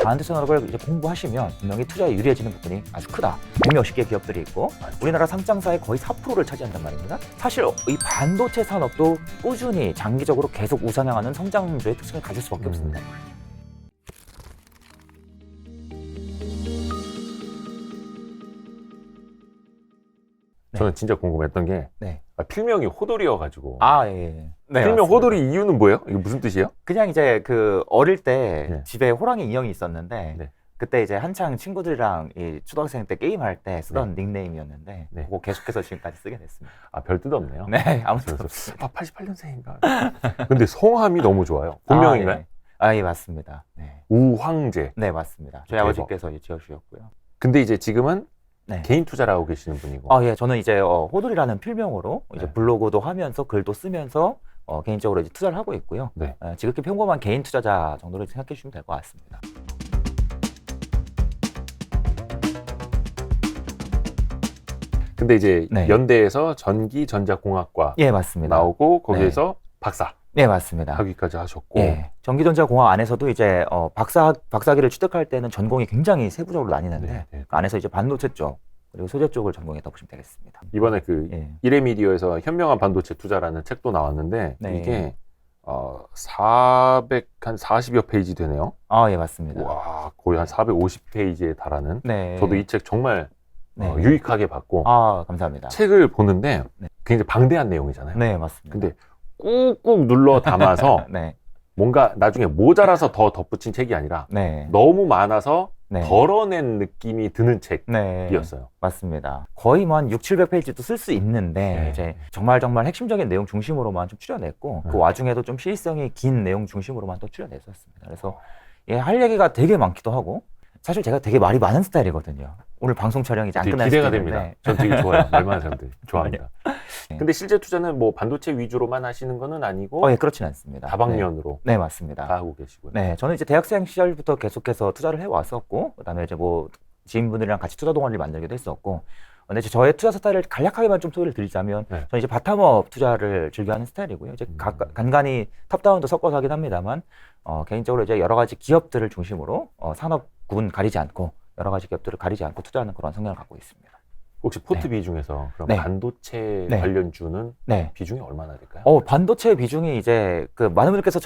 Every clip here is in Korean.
반도체 산업을 이제 공부하시면 분명히 투자에 유리해지는 부분이 아주 크다. 100몇십 개 기업들이 있고 우리나라 상장사의 거의 4%를 차지한단 말입니다. 사실 이 반도체 산업도 꾸준히 장기적으로 계속 우상향하는 성장주의 특징을 가질 수밖에 없습니다. 저는 진짜 궁금했던 게 필명이 호돌이여가지고 예. 필명 맞습니다. 호돌이 이유는 뭐예요? 이게 무슨 뜻이에요? 그냥 이제 그 어릴 때 집에 호랑이 인형이 있었는데 그때 이제 한창 친구들이랑 이 초등학생 때 게임할 때 쓰던 닉네임이었는데 그거 계속해서 지금까지 쓰게 됐습니다. 별 뜻 없네요. 네, 아무튼 없습니다. 88년생인가? 근데 성함이 너무 좋아요. 본명인가요? 예, 맞습니다. 네. 우황재. 네, 맞습니다. 저희 대박. 아버지께서 지어주셨고요. 근데 이제 지금은 개인 투자를 하고 계시는 분이고. 예, 저는 이제 호돌이라는 필명으로 이제 블로그도 하면서 글도 쓰면서 개인적으로 이제 투자를 하고 있고요. 지극히 평범한 개인 투자자 정도로 생각해 주시면 될 것 같습니다. 근데 이제 연대에서 전기전자공학과 맞습니다. 나오고 거기에서 박사. 네, 맞습니다. 학위까지 하셨고. 전기전자공학 안에서도 이제 박사학위를 취득할 때는 전공이 굉장히 세부적으로 나뉘는데 그 안에서 이제 반도체 쪽 그리고 소재 쪽을 전공했다 보시면 되겠습니다. 이번에 그 이레미디어에서 현명한 반도체 투자라는 책도 나왔는데 이게 440여 페이지 되네요. 예, 맞습니다. 와, 거의 한 450페이지에 달하는. 저도 이 책 정말 유익하게 봤고. 감사합니다. 책을 보는데 굉장히 방대한 내용이잖아요. 네, 맞습니다. 근데 꾹꾹 눌러 담아서 뭔가 나중에 모자라서 더 덧붙인 책이 아니라 너무 많아서 덜어낸 느낌이 드는 책이었어요. 맞습니다. 거의 뭐 한 600~700페이지도 쓸 수 있는데 이제 정말 핵심적인 내용 중심으로만 좀 추려냈고 그 와중에도 좀 시의성이 긴 내용 중심으로만 또 추려냈었습니다. 그래서 할 얘기가 되게 많기도 하고 사실 제가 되게 말이 많은 스타일이거든요. 오늘 방송 촬영이 이제 안 끝날 기대가 됩니다. 전 되게 좋아요. 말 많은 사람들 좋아합니다. 네. 근데 실제 투자는 뭐 반도체 위주로만 하시는 거는 아니고 그렇진 않습니다. 다방면으로 네, 맞습니다. 다 하고 계시고요. 네, 저는 이제 대학생 시절부터 계속해서 투자를 해왔었고 그다음에 이제 뭐 지인분들이랑 같이 투자 동아리를 만들기도 했었고 근데 저의 투자 스타일을 간략하게만 좀 소개를 드리자면 저는 이제 바텀업 투자를 즐겨하는 스타일이고요. 이제 간간히 탑다운도 섞어서 하긴 합니다만 개인적으로 이제 여러 가지 기업들을 중심으로 산업군 가리지 않고 여러 가지 기업들을 가리지 않고 투자하는 그런 성향을 갖고 있습니다. 혹시 포트비 중에서 그럼 반도체 관련주는 비중이 얼마나 될까요? 반도체 비중이 이제 그 많은 분들께서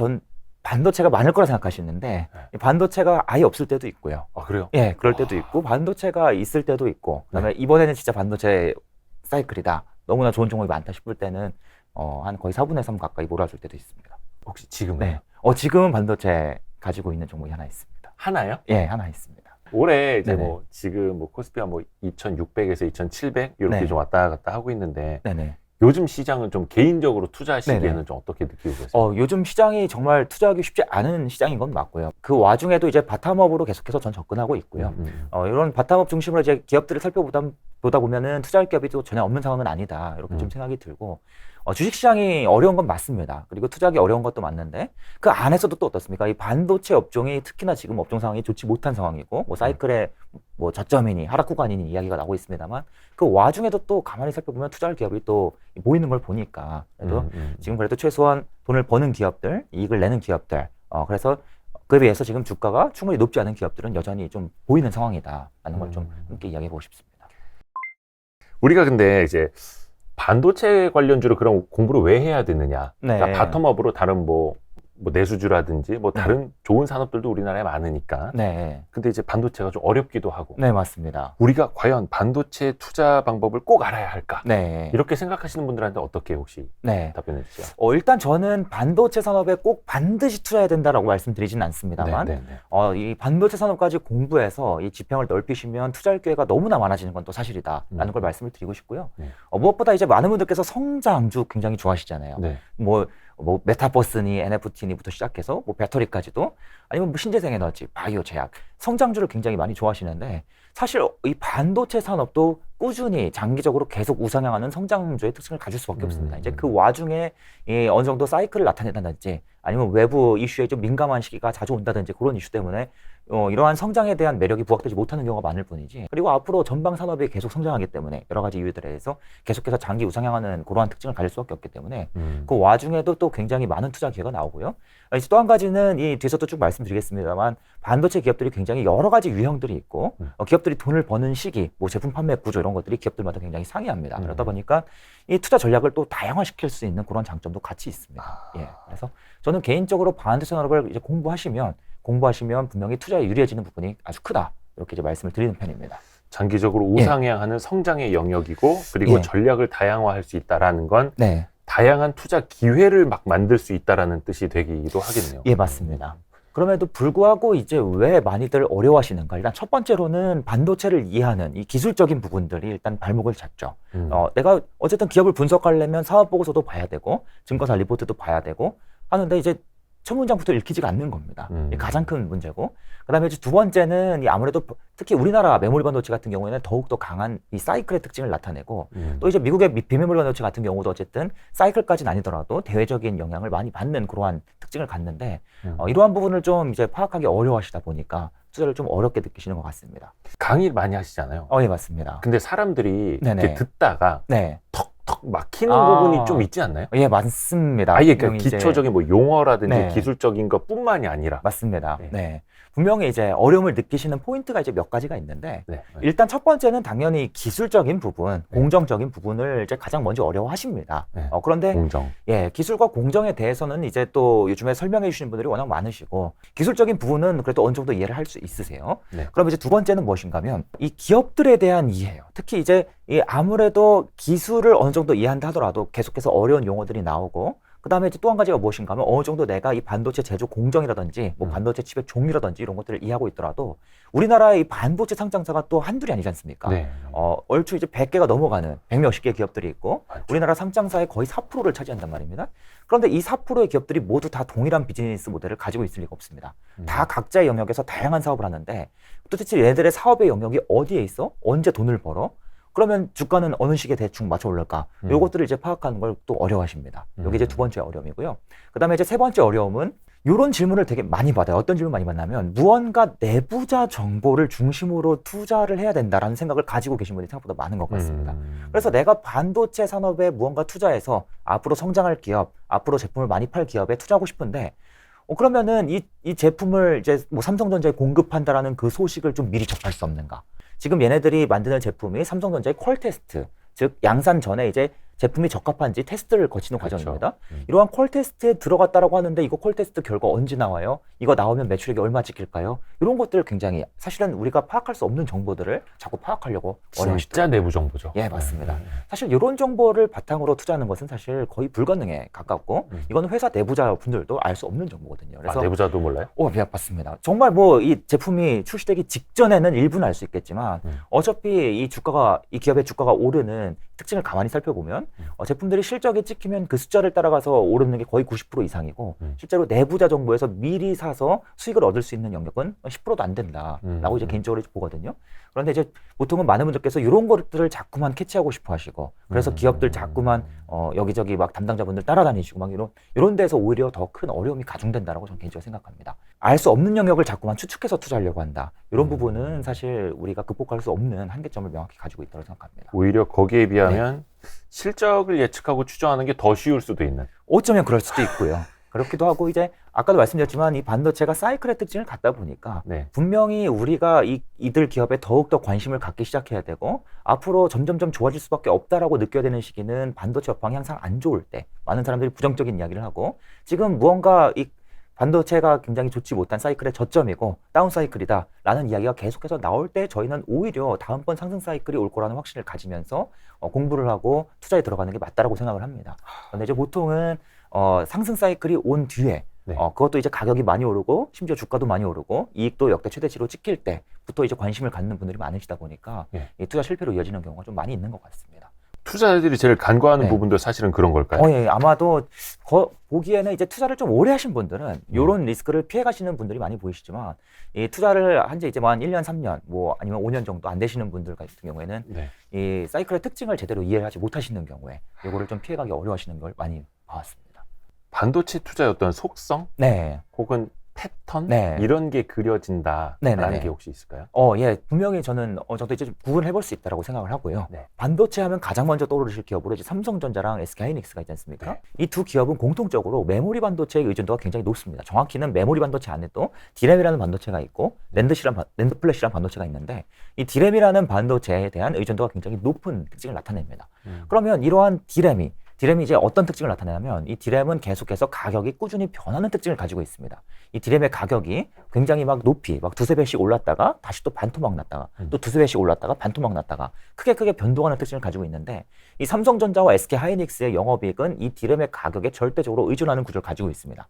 반도체가 많을 거라 생각하시는데 반도체가 아예 없을 때도 있고요. 그래요? 예, 그럴 때도 있고 반도체가 있을 때도 있고 그다음에 이번에는 진짜 반도체 사이클이다. 너무나 좋은 종목이 많다 싶을 때는 한 거의 4분의 3 가까이 몰아줄 때도 있습니다. 혹시 지금은? 지금은 반도체 가지고 있는 종목이 하나 있습니다. 하나요? 예, 하나 있습니다. 올해 이제 뭐 지금 뭐 코스피가 뭐 2,600에서 2,700 이렇게 좀 왔다 갔다 하고 있는데 요즘 시장은 좀 개인적으로 투자하시기에는 좀 어떻게 느끼고 계세요? 요즘 시장이 정말 투자하기 쉽지 않은 시장인 건 맞고요. 그 와중에도 이제 바텀업으로 계속해서 전 접근하고 있고요. 이런 바텀업 중심으로 이제 기업들을 살펴보다 보면은 투자할 기업이 또 전혀 없는 상황은 아니다. 이렇게 좀 생각이 들고 주식시장이 어려운 건 맞습니다. 그리고 투자하기 어려운 것도 맞는데 그 안에서도 또 어떻습니까? 이 반도체 업종이 특히나 지금 업종 상황이 좋지 못한 상황이고 뭐 사이클의 뭐 저점이니 하락 구간이니 이야기가 나오고 있습니다만 그 와중에도 또 가만히 살펴보면 투자할 기업이 또 보이는 걸 보니까 그래도 지금 그래도 최소한 돈을 버는 기업들, 이익을 내는 기업들 그래서 그에 비해서 지금 주가가 충분히 높지 않은 기업들은 여전히 좀 보이는 상황이다라는 걸 좀 함께 이야기해보고 싶습니다. 우리가 근데 이제 반도체 관련주로 그런 공부를 왜 해야 되느냐? 그러니까 바텀업으로 다른 뭐 내수주라든지 뭐 다른 좋은 산업들도 우리나라에 많으니까. 근데 이제 반도체가 좀 어렵기도 하고. 네, 맞습니다. 우리가 과연 반도체 투자 방법을 꼭 알아야 할까? 이렇게 생각하시는 분들한테 어떻게 혹시 답변해 주세요? 일단 저는 반도체 산업에 꼭 반드시 투자해야 된다라고 말씀드리진 않습니다만 이 반도체 산업까지 공부해서 이 지평을 넓히시면 투자할 기회가 너무나 많아지는 건 또 사실이다라는 걸 말씀을 드리고 싶고요. 무엇보다 이제 많은 분들께서 성장주 굉장히 좋아하시잖아요. 뭐 메타버스니 NFT니부터 시작해서 뭐 배터리까지도 아니면 뭐 신재생 에너지, 바이오 제약, 성장주를 굉장히 많이 좋아하시는데 사실 이 반도체 산업도 꾸준히 장기적으로 계속 우상향하는 성장주의 특징을 가질 수밖에 없습니다. 이제 그 와중에 어느 정도 사이클을 나타낸다든지 아니면 외부 이슈에 좀 민감한 시기가 자주 온다든지 그런 이슈 때문에 이러한 성장에 대한 매력이 부각되지 못하는 경우가 많을 뿐이지. 그리고 앞으로 전방 산업이 계속 성장하기 때문에 여러 가지 이유들에 대해서 계속해서 장기 우상향하는 그러한 특징을 가질 수밖에 없기 때문에 그 와중에도 또 굉장히 많은 투자 기회가 나오고요. 이제 또 한 가지는 이 뒤에서도 쭉 말씀드리겠습니다만 반도체 기업들이 굉장히 여러 가지 유형들이 있고 기업들이 돈을 버는 시기, 뭐 제품 판매 구조 이런 것들이 기업들마다 굉장히 상이합니다. 그러다 보니까 이 투자 전략을 또 다양화시킬 수 있는 그런 장점도 같이 있습니다. 예, 그래서 저는 개인적으로 반도체 산업을 이제 공부하시면 분명히 투자에 유리해지는 부분이 아주 크다. 이렇게 이제 말씀을 드리는 편입니다. 장기적으로 우상향하는 성장의 영역이고 그리고 전략을 다양화할 수 있다라는 건 다양한 투자 기회를 막 만들 수 있다라는 뜻이 되기도 하겠네요. 예, 맞습니다. 그럼에도 불구하고 이제 왜 많이들 어려워하시는가? 일단 첫 번째로는 반도체를 이해하는 이 기술적인 부분들이 일단 발목을 잡죠. 내가 어쨌든 기업을 분석하려면 사업 보고서도 봐야 되고 증거사 리포트도 봐야 되고 하는데 이제 첫 문장부터 읽히지가 않는 겁니다. 이게 가장 큰 문제고. 그다음에 이제 두 번째는 아무래도 특히 우리나라 메모리 반도체 같은 경우에는 더욱더 강한 이 사이클의 특징을 나타내고 또 이제 미국의 비메모리 반도체 같은 경우도 어쨌든 사이클까지는 아니더라도 대외적인 영향을 많이 받는 그러한 특징을 갖는데 이러한 부분을 좀 이제 파악하기 어려워하시다 보니까 투자를 좀 어렵게 느끼시는 것 같습니다. 강의를 많이 하시잖아요. 예, 맞습니다. 근데 사람들이 이렇게 듣다가 턱 막히는 부분이 좀 있지 않나요? 예, 맞습니다. 아예 그 기초적인 뭐 용어라든지 네. 기술적인 것뿐만이 아니라 맞습니다. 네. 분명히 이제 어려움을 느끼시는 포인트가 이제 몇 가지가 있는데 일단 첫 번째는 당연히 기술적인 부분, 공정적인 부분을 이제 가장 먼저 어려워하십니다. 그런데 공정. 예, 기술과 공정에 대해서는 이제 또 요즘에 설명해 주시는 분들이 워낙 많으시고 기술적인 부분은 그래도 어느 정도 이해를 할 수 있으세요. 그럼 이제 두 번째는 무엇인가면 이 기업들에 대한 이해예요. 특히 이제 이 아무래도 기술을 어느 정도 이해한다 하더라도 계속해서 어려운 용어들이 나오고 그다음에 이제 또 한 가지가 무엇인가 하면 어느 정도 내가 이 반도체 제조 공정이라든지 뭐 반도체 칩의 종이라든지 이런 것들을 이해하고 있더라도 우리나라의 이 반도체 상장사가 또 한둘이 아니지 않습니까? 얼추 이제 100개가 넘어가는 100몇십 개 기업들이 있고 우리나라 상장사의 거의 4%를 차지한단 말입니다. 그런데 이 4%의 기업들이 모두 다 동일한 비즈니스 모델을 가지고 있을 리가 없습니다. 다 각자의 영역에서 다양한 사업을 하는데 도대체 얘네들의 사업의 영역이 어디에 있어? 언제 돈을 벌어? 그러면 주가는 어느 시기에 대충 맞춰 올릴까? 요것들을 이제 파악하는 걸 또 어려워하십니다. 이게 이제 두 번째 어려움이고요. 그다음에 이제 세 번째 어려움은 이런 질문을 되게 많이 받아요. 어떤 질문 많이 받냐면 무언가 내부자 정보를 중심으로 투자를 해야 된다라는 생각을 가지고 계신 분이 생각보다 많은 것 같습니다. 그래서 내가 반도체 산업에 무언가 투자해서 앞으로 성장할 기업, 앞으로 제품을 많이 팔 기업에 투자하고 싶은데 그러면은 이 제품을 이제 뭐 삼성전자에 공급한다라는 그 소식을 좀 미리 접할 수 없는가? 지금 얘네들이 만드는 제품이 삼성전자의 퀄 테스트, 즉 양산 전에 이제 제품이 적합한지 테스트를 거치는 과정입니다. 이러한 콜 테스트에 들어갔다라고 하는데 이거 콜 테스트 결과 언제 나와요? 이거 나오면 매출액이 얼마 찍힐까요? 이런 것들 굉장히 사실은 우리가 파악할 수 없는 정보들을 자꾸 파악하려고 어려우시더라고요. 진짜 내부 정보죠. 예, 맞습니다. 사실 이런 정보를 바탕으로 투자하는 것은 사실 거의 불가능에 가깝고 이거는 회사 내부자 분들도 알 수 없는 정보거든요. 그래서 내부자도 몰라요? 예, 맞습니다. 정말 뭐 이 제품이 출시되기 직전에는 일부는 알 수 있겠지만 어차피 이 주가가 이 기업의 주가가 오르는 특징을 가만히 살펴보면 제품들이 실적이 찍히면 그 숫자를 따라가서 오르는 게 거의 90% 이상이고 실제로 내부자 정보에서 미리 사서 수익을 얻을 수 있는 영역은 10%도 안 된다라고 이제 개인적으로 보거든요. 그런데 이제 보통은 많은 분들께서 이런 것들을 자꾸만 캐치하고 싶어 하시고 그래서 기업들 자꾸만 여기저기 막 담당자분들 따라다니시고 막 이런 데서 오히려 더 큰 어려움이 가중된다라고 저는 개인적으로 생각합니다. 알 수 없는 영역을 자꾸만 추측해서 투자하려고 한다. 이런 부분은 사실 우리가 극복할 수 없는 한계점을 명확히 가지고 있다고 생각합니다. 오히려 거기에 비하면 실적을 예측하고 추정하는 게 더 쉬울 수도 있는. 어쩌면 그럴 수도 있고요. 그렇기도 하고 이제 아까도 말씀드렸지만 이 반도체가 사이클의 특징을 갖다 보니까 분명히 우리가 이들 기업에 더욱더 관심을 갖기 시작해야 되고 앞으로 점점점 좋아질 수밖에 없다라고 느껴야 되는 시기는 반도체 업황이 항상 안 좋을 때 많은 사람들이 부정적인 이야기를 하고 지금 무언가 이 반도체가 굉장히 좋지 못한 사이클의 저점이고 다운 사이클이다 라는 이야기가 계속해서 나올 때 저희는 오히려 다음번 상승 사이클이 올 거라는 확신을 가지면서 공부를 하고 투자에 들어가는 게 맞다라고 생각을 합니다. 그런데 이제 보통은 상승 사이클이 온 뒤에 그것도 이제 가격이 많이 오르고 심지어 주가도 많이 오르고 이익도 역대 최대치로 찍힐 때부터 이제 관심을 갖는 분들이 많으시다 보니까 이 투자 실패로 이어지는 경우가 좀 많이 있는 것 같습니다. 투자자들이 제일 간과하는 부분도 사실은 그런 걸까요? 예, 아마도 보기에는 이제 투자를 좀 오래 하신 분들은 이런 리스크를 피해 가시는 분들이 많이 보이시지만 이 투자를 한 지 이제 뭐 한 1년, 3년 뭐 아니면 5년 정도 안 되시는 분들 같은 경우에는 이 사이클의 특징을 제대로 이해하지 못하시는 경우에 이거를 좀 피해 가기 어려워하시는 걸 많이 봐왔습니다. 반도체 투자의 어떤 속성? 혹은 패턴 네. 이런 게 그려진다라는 네네네. 게 혹시 있을까요? 예, 분명히 저는 어느 정도 이제 좀 구분을 해볼 수 있다라고 생각을 하고요. 네. 반도체 하면 가장 먼저 떠오르실 기업으로 이제 삼성전자랑 SK하이닉스가 있지 않습니까? 네. 이 두 기업은 공통적으로 메모리 반도체의 의존도가 굉장히 높습니다. 정확히는 메모리 반도체 안에도 D램이라는 반도체가 있고 랜드 플래시라는 반도체가 있는데 이 D램이라는 반도체에 대한 의존도가 굉장히 높은 특징을 나타냅니다. 그러면 이러한 D램이 이제 어떤 특징을 나타내냐면 이 D램은 계속해서 가격이 꾸준히 변하는 특징을 가지고 있습니다. 이 D램의 가격이 굉장히 막 높이 막 두세 배씩 올랐다가 다시 또 반토막 났다가 또 두세 배씩 올랐다가 반토막 났다가 크게 변동하는 특징을 가지고 있는데 이 삼성전자와 SK하이닉스의 영업이익은 이 D램의 가격에 절대적으로 의존하는 구조를 가지고 있습니다.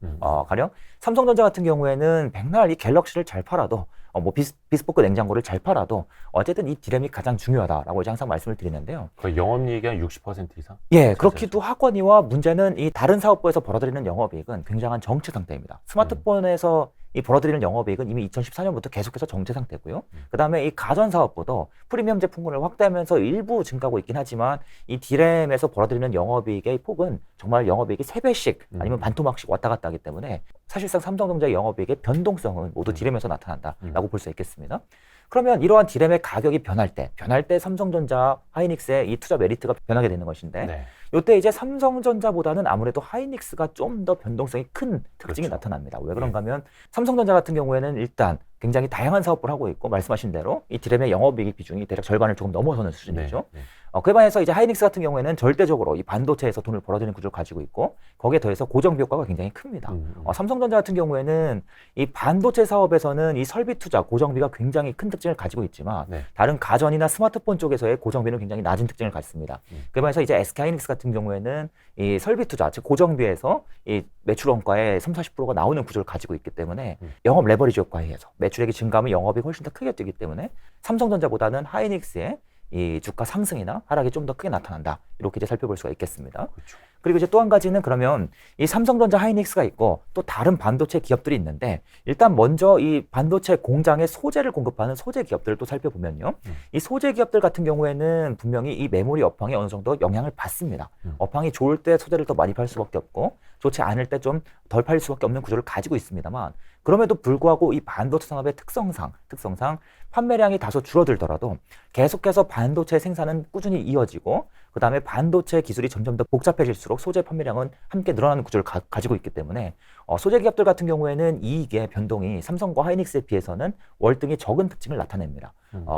가령 삼성전자 같은 경우에는 백날 이 갤럭시를 잘 팔아도 뭐 비스포크 냉장고를 잘 팔아도 어쨌든 이 D램이 가장 중요하다라고 이제 항상 말씀을 드리는데요. 거의 영업이익이 한 60% 이상? 예, 그렇기도 하거니와 문제는 이 다른 사업부에서 벌어들이는 영업이익은 굉장한 정체 상태입니다. 스마트폰에서 이 벌어들이는 영업이익은 이미 2014년부터 계속해서 정체 상태고요. 그다음에 이 가전 사업부도 프리미엄 제품군을 확대하면서 일부 증가하고 있긴 하지만 이 D램에서 벌어들이는 영업이익의 폭은 정말 영업이익이 3배씩 아니면 반토막씩 왔다 갔다 하기 때문에 사실상 삼성전자의 영업이익의 변동성은 모두 D램에서 나타난다라고 볼 수 있겠습니다. 그러면 이러한 D램의 가격이 변할 때 삼성전자, 하이닉스의 이 투자 메리트가 변하게 되는 것인데 네. 이때 이제 삼성전자보다는 아무래도 하이닉스가 좀 더 변동성이 큰 특징이 그렇죠. 나타납니다. 왜 그런가 하면 삼성전자 같은 경우에는 일단 굉장히 다양한 사업을 하고 있고 말씀하신 대로 이 D램의 영업이익 비중이 대략 절반을 조금 넘어서는 수준이죠. 네. 그에 반해서 이제 하이닉스 같은 경우에는 절대적으로 이 반도체에서 돈을 벌어들이는 구조를 가지고 있고 거기에 더해서 고정비 효과가 굉장히 큽니다. 삼성전자 같은 경우에는 이 반도체 사업에서는 이 설비 투자, 고정비가 굉장히 큰 특징을 가지고 있지만 네. 다른 가전이나 스마트폰 쪽에서의 고정비는 굉장히 낮은 특징을 갖습니다. 그에 반해서 이제 SK하이닉스 같은 경우에는 이 설비 투자, 즉 고정비에서 이 매출 원가의 30~40%가 나오는 구조를 가지고 있기 때문에 영업 레버리지 효과에 의해서 매출액이 증가하면 영업이 훨씬 더 크게 뛰기 때문에 삼성전자보다는 하이닉스의 이 주가 상승이나 하락이 좀 더 크게 나타난다. 이렇게 이제 살펴볼 수가 있겠습니다. 그렇죠. 그리고 이제 또 한 가지는 그러면 이 삼성전자 하이닉스가 있고 또 다른 반도체 기업들이 있는데 일단 먼저 이 반도체 공장에 소재를 공급하는 소재 기업들을 또 살펴보면요. 이 소재 기업들 같은 경우에는 분명히 이 메모리 업황에 어느 정도 영향을 받습니다. 업황이 좋을 때 소재를 더 많이 팔 수밖에 없고 좋지 않을 때 좀 덜 팔 수밖에 없는 구조를 가지고 있습니다만 그럼에도 불구하고 이 반도체 산업의 특성상 판매량이 다소 줄어들더라도 계속해서 반도체 생산은 꾸준히 이어지고 그 다음에 반도체 기술이 점점 더 복잡해질수록 소재 판매량은 함께 늘어나는 구조를 가지고 있기 때문에 소재 기업들 같은 경우에는 이익의 변동이 삼성과 하이닉스에 비해서는 월등히 적은 특징을 나타냅니다.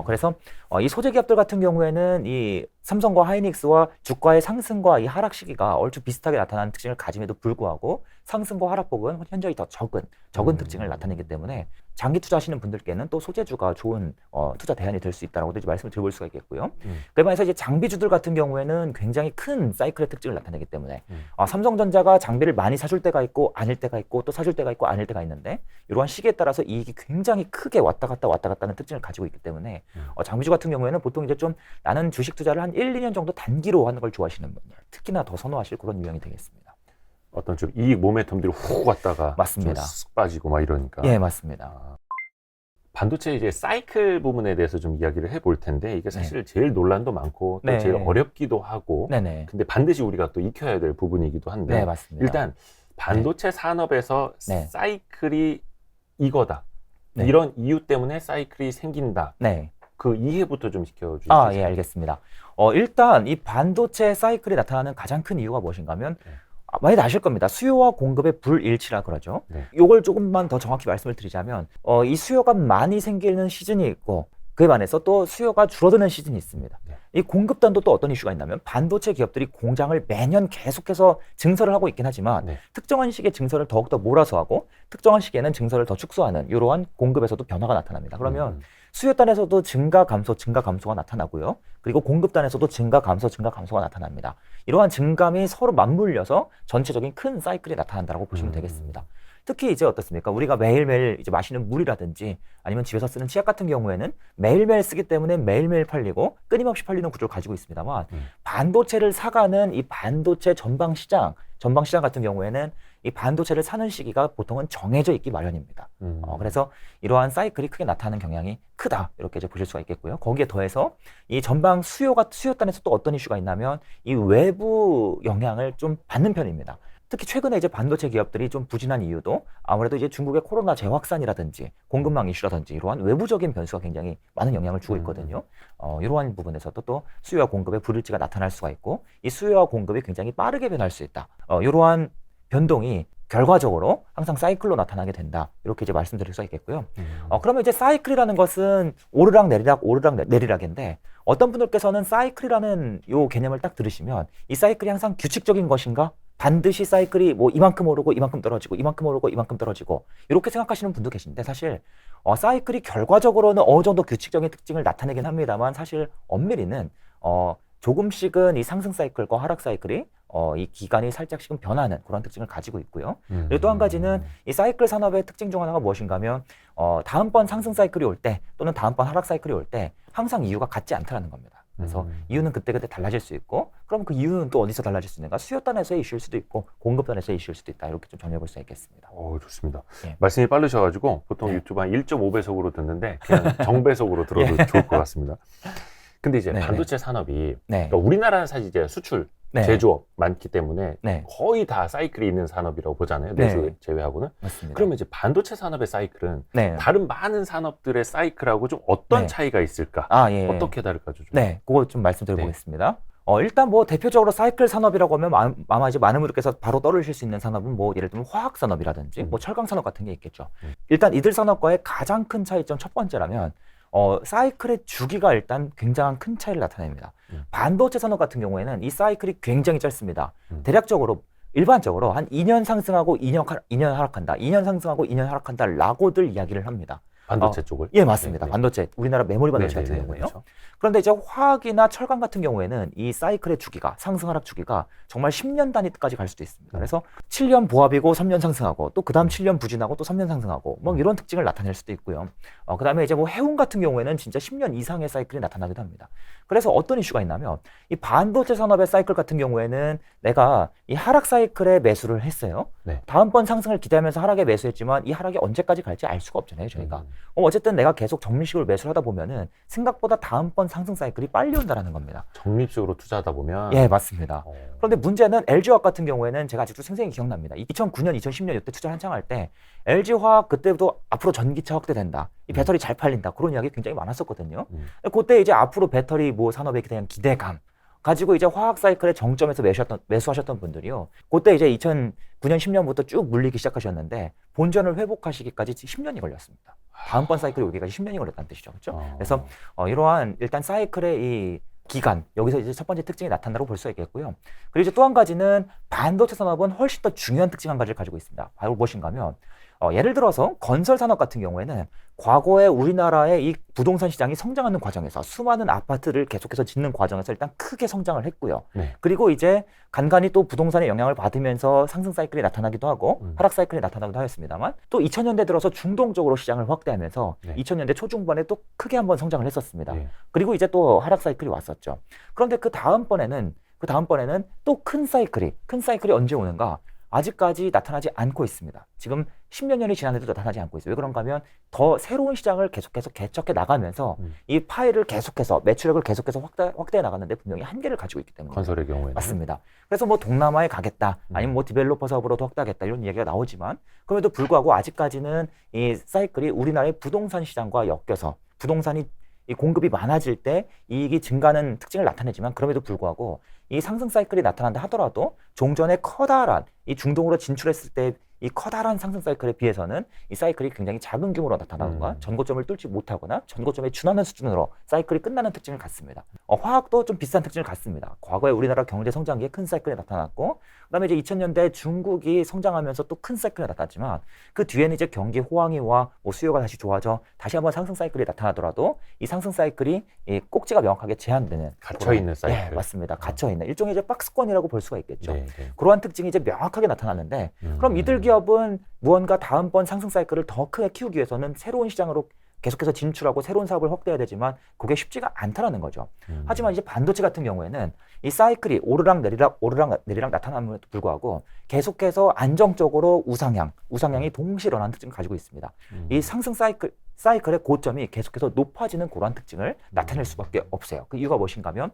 그래서 이 소재 기업들 같은 경우에는 이 삼성과 하이닉스와 주가의 상승과 이 하락 시기가 얼추 비슷하게 나타나는 특징을 가짐에도 불구하고 상승과 하락폭은 현저히 더 적은 특징을 나타내기 때문에 장기 투자하시는 분들께는 또 소재주가 좋은 투자 대안이 될 수 있다라고 이제 말씀을 드려볼 수가 있겠고요. 그에 반해서 이제 장비주들 같은 경우에는 굉장히 큰 사이클의 특징을 나타내기 때문에 삼성전자가 장비를 많이 사줄 때가 있고 아닐 때가 있고 또 사줄 때가 있고 아닐 때가 있는데 이러한 시기에 따라서 이익이 굉장히 크게 왔다 갔다 하는 특징을 가지고 있기 때문에 장비주 같은 경우에는 보통 이제 좀 나는 주식 투자를 한 1~2년 정도 단기로 하는 걸 좋아하시는 분들 특히나 더 선호하실 그런 유형이 되겠습니다. 어떤 좀 이익 모멘텀들이 훅 왔다가 맞습니다. 쓱 빠지고 막 이러니까. 예, 맞습니다. 반도체 이제 사이클 부분에 대해서 좀 이야기를 해볼 텐데 이게 사실 제일 논란도 많고 또 제일 어렵기도 하고 근데 반드시 우리가 또 익혀야 될 부분이기도 한데 맞습니다. 일단 반도체 산업에서 사이클이 이거다. 이런 이유 때문에 사이클이 생긴다. 그 이해부터 좀 시켜주시죠. 예, 알겠습니다. 일단 이 반도체 사이클이 나타나는 가장 큰 이유가 무엇인가 하면 많이 아실 겁니다. 수요와 공급의 불일치라 그러죠. 이걸 조금만 더 정확히 말씀을 드리자면 이 수요가 많이 생기는 시즌이 있고 그에 반해서 또 수요가 줄어드는 시즌이 있습니다. 이 공급단도 또 어떤 이슈가 있냐면 반도체 기업들이 공장을 매년 계속해서 증설을 하고 있긴 하지만 특정한 시기에 증설을 더욱더 몰아서 하고 특정한 시기에는 증설을 더 축소하는 이러한 공급에서도 변화가 나타납니다. 그러면 수요단에서도 증가 감소가 나타나고요. 그리고 공급단에서도 증가 감소가 나타납니다. 이러한 증감이 서로 맞물려서 전체적인 큰 사이클이 나타난다고 보시면 되겠습니다. 특히 이제 어떻습니까? 우리가 매일매일 이제 마시는 물이라든지 아니면 집에서 쓰는 치약 같은 경우에는 매일매일 쓰기 때문에 매일매일 팔리고 끊임없이 팔리는 구조를 가지고 있습니다만 반도체를 사가는 이 반도체 전방 시장 같은 경우에는 이 반도체를 사는 시기가 보통은 정해져 있기 마련입니다. 그래서 이러한 사이클이 크게 나타나는 경향이 크다 이렇게 이제 보실 수가 있겠고요. 거기에 더해서 이 전방 수요단에서 또 어떤 이슈가 있냐면 이 외부 영향을 좀 받는 편입니다. 특히 최근에 이제 반도체 기업들이 좀 부진한 이유도 아무래도 이제 중국의 코로나 재확산이라든지 공급망 이슈라든지 이러한 외부적인 변수가 굉장히 많은 영향을 주고 있거든요. 이러한 부분에서도 또 수요와 공급의 불일치가 나타날 수가 있고 이 수요와 공급이 굉장히 빠르게 변할 수 있다. 이러한 변동이 결과적으로 항상 사이클로 나타나게 된다. 이렇게 이제 말씀드릴 수가 있겠고요. 그러면 이제 사이클이라는 것은 오르락 내리락인데 어떤 분들께서는 사이클이라는 요 개념을 딱 들으시면 이 사이클이 항상 규칙적인 것인가? 반드시 사이클이 뭐 이만큼 오르고 이만큼 떨어지고 이만큼 오르고 이만큼 떨어지고 이렇게 생각하시는 분도 계신데 사실 사이클이 결과적으로는 어느 정도 규칙적인 특징을 나타내긴 합니다만 사실 엄밀히는 조금씩은 이 상승 사이클과 하락 사이클이 이 기간이 살짝씩은 변하는 그런 특징을 가지고 있고요. 그리고 또 한 가지는 이 사이클 산업의 특징 중 하나가 무엇인가 하면 다음번 상승 사이클이 올 때 또는 다음번 하락 사이클이 올 때 항상 이유가 같지 않다는 겁니다. 그래서 이유는 그때그때 달라질 수 있고 그럼 그 이유는 또 어디서 달라질 수 있는가? 수요단에서의 이슈일 수도 있고 공급단에서의 이슈일 수도 있다. 이렇게 좀 정리해 볼 수 있겠습니다. 좋습니다. 예. 말씀이 빠르셔가지고 보통 네. 유튜브 한 1.5배속으로 듣는데 그냥 정배속으로 들어도 예. 좋을 것 같습니다. 근데 이제 네, 반도체 산업이 네. 그러니까 우리나라는 사실 이제 수출, 네. 제조업 많기 때문에 네. 거의 다 사이클이 있는 산업이라고 보잖아요. 내수 네. 제외하고는. 맞습니다. 그러면 이제 반도체 산업의 사이클은 네. 다른 많은 산업들의 사이클하고 좀 어떤 네. 차이가 있을까? 예. 어떻게 다를까죠? 좀. 네, 그거 좀 말씀드려보겠습니다. 일단 뭐 대표적으로 사이클 산업이라고 하면 아마 이제 많은 분들께서 바로 떠오르실 수 있는 산업은 뭐 예를 들면 화학 산업이라든지 뭐 철강 산업 같은 게 있겠죠. 일단 이들 산업과의 가장 큰 차이점 첫 번째라면 사이클의 주기가 일단 굉장한 큰 차이를 나타냅니다. 반도체 산업 같은 경우에는 이 사이클이 굉장히 짧습니다. 대략적으로 일반적으로 한 2년 상승하고 2년 하락한다. 2년 상승하고 2년 하락한다. 라고들 이야기를 합니다. 반도체 쪽을? 예, 맞습니다. 네. 반도체, 우리나라 메모리 반도체 같은 경우에요. 그렇죠. 그런데 이제 화학이나 철강 같은 경우에는 이 사이클의 주기가, 상승 하락 주기가 정말 10년 단위까지 갈 수도 있습니다. 그래서 7년 보합이고 3년 상승하고 또 그다음 7년 부진하고 또 3년 상승하고 뭐 이런 특징을 나타낼 수도 있고요. 그다음에 이제 뭐 해운 같은 경우에는 진짜 10년 이상의 사이클이 나타나기도 합니다. 그래서 어떤 이슈가 있냐면 이 반도체 산업의 사이클 같은 경우에는 내가 이 하락 사이클에 매수를 했어요. 네. 다음번 상승을 기대하면서 하락에 매수했지만 이 하락이 언제까지 갈지 알 수가 없잖아요, 저희가. 어쨌든 내가 계속 적립식으로 매수를 하다 보면은 생각보다 다음번 상승 사이클이 빨리 온다라는 겁니다. 적립식으로 투자하다 보면 예, 맞습니다. 그런데 문제는 LG화학 같은 경우에는 제가 아직도 생생히 기억납니다. 2009년, 2010년 이때 투자 한창 할 때 LG화학 그때부터 앞으로 전기차 확대된다. 이 배터리 잘 팔린다. 그런 이야기 굉장히 많았었거든요. 그때 이제 앞으로 배터리 뭐 산업에 대한 기대감 가지고 이제 화학 사이클의 정점에서 매수하셨던 분들이요. 그때 이제 2009년, 10년부터 쭉 물리기 시작하셨는데 본전을 회복하시기까지 10년이 걸렸습니다. 다음번 사이클이 오기까지 10년이 걸렸다는 뜻이죠. 그렇죠? 그래서 이러한 일단 사이클의 이 기간, 여기서 이제 첫 번째 특징이 나타난다고 볼 수 있겠고요. 그리고 이제 또 한 가지는 반도체 산업은 훨씬 더 중요한 특징 한 가지를 가지고 있습니다. 바로 무엇인가 하면 예를 들어서 건설 산업 같은 경우에는 과거에 우리나라의 이 부동산 시장이 성장하는 과정에서 수많은 아파트를 계속해서 짓는 과정에서 일단 크게 성장을 했고요. 네. 그리고 이제 간간히 또 부동산의 영향을 받으면서 상승 사이클이 나타나기도 하고 하락 사이클이 나타나기도 하였습니다만 또 2000년대 들어서 중동적으로 시장을 확대하면서 네. 2000년대 초중반에 또 크게 한번 성장을 했었습니다. 네. 그리고 이제 또 하락 사이클이 왔었죠. 그런데 그 다음번에는 또 큰 사이클이 언제 오는가? 아직까지 나타나지 않고 있습니다. 지금 10몇 년이 지났는데도 나타나지 않고 있어요. 왜 그런가 하면 더 새로운 시장을 계속해서 개척해 나가면서 이 파일을 계속해서 매출액을 계속해서 확대해 나가는데 분명히 한계를 가지고 있기 때문에 건설의 경우에는 맞습니다. 그래서 뭐 동남아에 가겠다 아니면 뭐 디벨로퍼 사업으로도 확대하겠다 이런 이야기가 나오지만 그럼에도 불구하고 아직까지는 이 사이클이 우리나라의 부동산 시장과 엮여서 부동산이 이 공급이 많아질 때 이익이 증가하는 특징을 나타내지만 그럼에도 불구하고 이 상승 사이클이 나타난다 하더라도 종전에 커다란 이 중동으로 진출했을 때 이 커다란 상승 사이클에 비해서는 이 사이클이 굉장히 작은 규모로 나타나거나 전고점을 뚫지 못하거나 전고점에 준하는 수준으로 사이클이 끝나는 특징을 갖습니다. 화학도 좀 비슷한 특징을 갖습니다. 과거에 우리나라 경제 성장기에 큰 사이클이 나타났고 그다음에 이제 2000년대 중국이 성장하면서 또 큰 사이클이 나타났지만 그 뒤에는 이제 경기 호황이와 뭐 수요가 다시 좋아져 다시 한번 상승 사이클이 나타나더라도 이 상승 사이클이 이 꼭지가 명확하게 제한되는 갇혀있는 사이클. 예, 맞습니다. 갇혀있는 일종의 이제 박스권이라고 볼 수가 있겠죠. 네, 네. 그러한 특징이 이제 명확하게 나타났는데 그럼 이들 기업은 무언가 다음번 상승 사이클을 더 크게 키우기 위해서는 새로운 시장으로 계속해서 진출하고 새로운 사업을 확대해야 되지만 그게 쉽지가 않다라는 거죠. 하지만 이제 반도체 같은 경우에는 이 사이클이 오르락 내리락 나타남에도 불구하고 계속해서 안정적으로 우상향이 동시에 일어나는 특징을 가지고 있습니다. 이 상승 사이클의 고점이 계속해서 높아지는 그러한 특징을 나타낼 수밖에 없어요. 그 이유가 무엇인가 하면